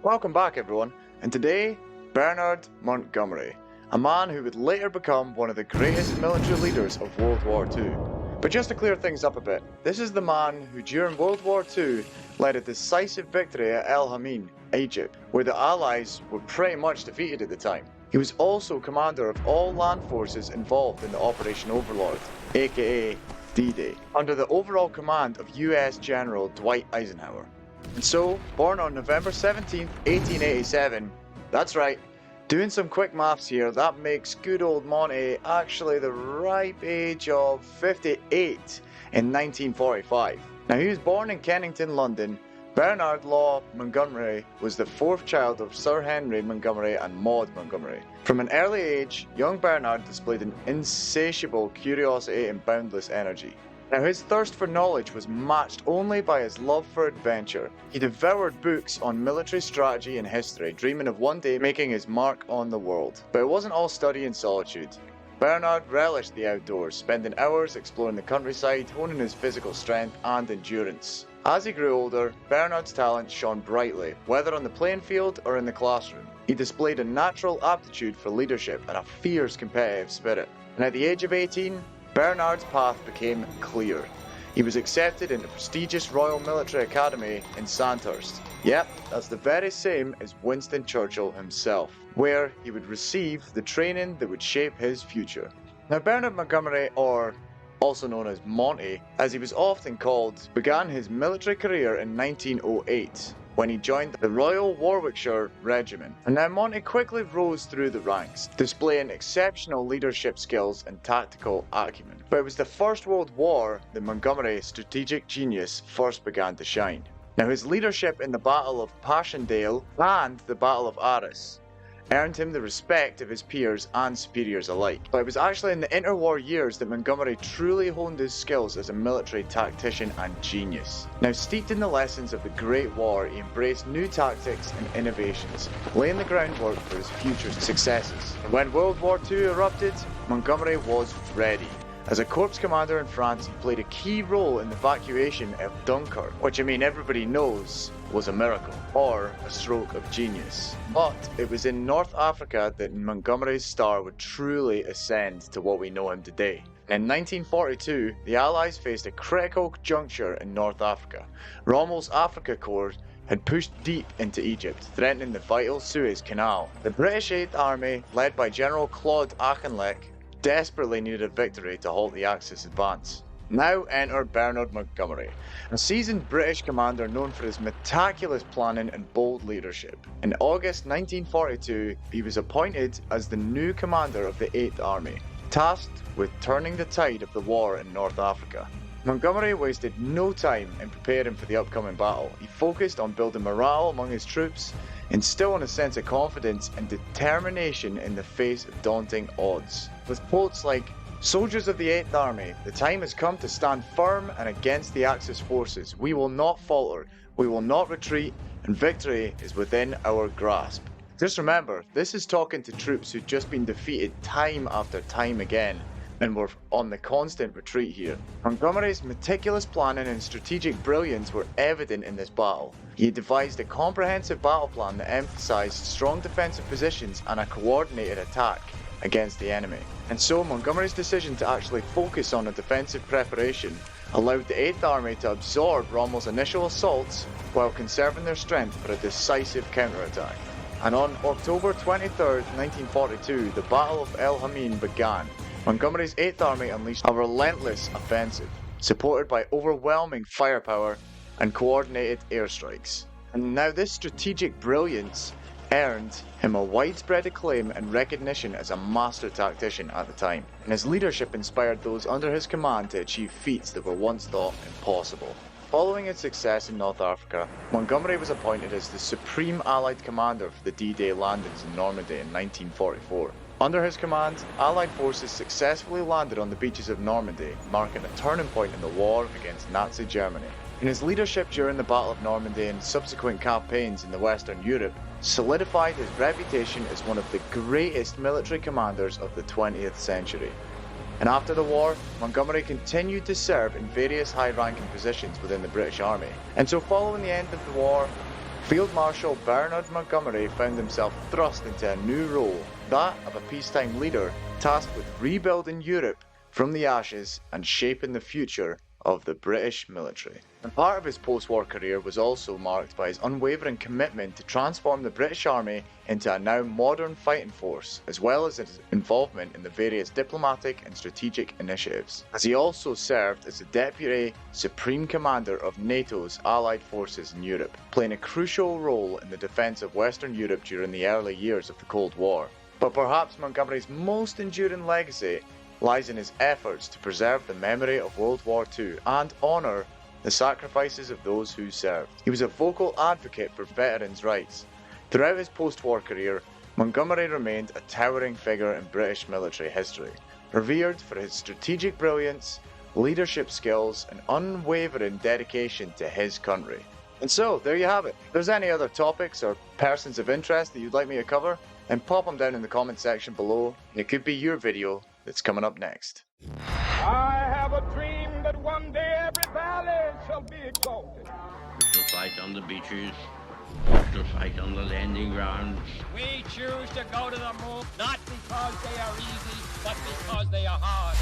Welcome back everyone, and today, Bernard Montgomery, a man who would later become one of the greatest military leaders of World War II. But just to clear things up a bit, this is the man who during World War II led a decisive victory at El Alamein, Egypt, where the Allies were pretty much defeated at the time. He was also commander of all land forces involved in the Operation Overlord, aka D-Day, under the overall command of US General Dwight Eisenhower. And so, born on November 17th, 1887, that's right, doing some quick maths here, that makes good old Monty actually the ripe age of 58 in 1945. Now he was born in Kennington, London. Bernard Law Montgomery was the fourth child of Sir Henry Montgomery and Maud Montgomery. From an early age, young Bernard displayed an insatiable curiosity and boundless energy. Now his thirst for knowledge was matched only by his love for adventure. He devoured books on military strategy and history, dreaming of one day making his mark on the world. But it wasn't all study and solitude. Bernard relished the outdoors, spending hours exploring the countryside, honing his physical strength and endurance. As he grew older, Bernard's talent shone brightly, whether on the playing field or in the classroom. He displayed a natural aptitude for leadership and a fierce competitive spirit. And at the age of 18, Bernard's path became clear. He was accepted into the prestigious Royal Military Academy in Sandhurst. Yep, that's the very same as Winston Churchill himself, where he would receive the training that would shape his future. Now Bernard Montgomery, or also known as Monty, as he was often called, began his military career in 1908 when he joined the Royal Warwickshire Regiment. And now Monty quickly rose through the ranks, displaying exceptional leadership skills and tactical acumen. But it was the First World War that Montgomery's strategic genius first began to shine. Now his leadership in the Battle of Passchendaele and the Battle of Arras earned him the respect of his peers and superiors alike. But it was actually in the interwar years that Montgomery truly honed his skills as a military tactician and genius. Now steeped in the lessons of the Great War, he embraced new tactics and innovations, laying the groundwork for his future successes. And when World War II erupted, Montgomery was ready. As a corps commander in France, he played a key role in the evacuation of Dunkirk, which everybody knows was a miracle, or a stroke of genius. But it was in North Africa that Montgomery's star would truly ascend to what we know him today. In 1942, the Allies faced a critical juncture in North Africa. Rommel's Afrika Korps had pushed deep into Egypt, threatening the vital Suez Canal. The British 8th Army, led by General Claude Auchinleck, desperately needed a victory to halt the Axis advance. Now enter Bernard Montgomery, a seasoned British commander known for his meticulous planning and bold leadership. In August 1942, he was appointed as the new commander of the 8th Army, tasked with turning the tide of the war in North Africa. Montgomery wasted no time in preparing for the upcoming battle. He focused on building morale among his troops, instilling a sense of confidence and determination in the face of daunting odds. With quotes like, "Soldiers of the 8th Army, the time has come to stand firm and against the Axis forces. We will not falter, we will not retreat, and victory is within our grasp." Just remember, this is talking to troops who'd just been defeated time after time again, and were on the constant retreat here. Montgomery's meticulous planning and strategic brilliance were evident in this battle. He devised a comprehensive battle plan that emphasized strong defensive positions and a coordinated attack against the enemy. And so Montgomery's decision to actually focus on a defensive preparation allowed the 8th Army to absorb Rommel's initial assaults while conserving their strength for a decisive counterattack. And on October 23, 1942, the Battle of El Alamein began. Montgomery's 8th Army unleashed a relentless offensive, supported by overwhelming firepower and coordinated airstrikes. And now this strategic brilliance earned him a widespread acclaim and recognition as a master tactician at the time, and his leadership inspired those under his command to achieve feats that were once thought impossible. Following its success in North Africa, Montgomery was appointed as the Supreme Allied Commander for the D-Day landings in Normandy in 1944. Under his command, Allied forces successfully landed on the beaches of Normandy, marking a turning point in the war against Nazi Germany. And his leadership during the Battle of Normandy and subsequent campaigns in the Western Europe solidified his reputation as one of the greatest military commanders of the 20th century. And after the war, Montgomery continued to serve in various high-ranking positions within the British Army. And so following the end of the war, Field Marshal Bernard Montgomery found himself thrust into a new role, that of a peacetime leader tasked with rebuilding Europe from the ashes and shaping the future of the British military. And part of his post-war career was also marked by his unwavering commitment to transform the British Army into a now modern fighting force, as well as his involvement in the various diplomatic and strategic initiatives, as he also served as the Deputy Supreme Commander of NATO's allied forces in Europe, playing a crucial role in the defence of Western Europe during the early years of the Cold War. But perhaps Montgomery's most enduring legacy lies in his efforts to preserve the memory of World War II and honour the sacrifices of those who served. He was a vocal advocate for veterans' rights. Throughout his post-war career, Montgomery remained a towering figure in British military history, revered for his strategic brilliance, leadership skills, and unwavering dedication to his country. And so, there you have it. If there's any other topics or persons of interest that you'd like me to cover, then pop them down in the comment section below, and it could be your video that's coming up next. I have a dream that one day every valley shall be exalted. We shall fight on the beaches. We shall fight on the landing grounds. We choose to go to the moon, not because they are easy, but because they are hard.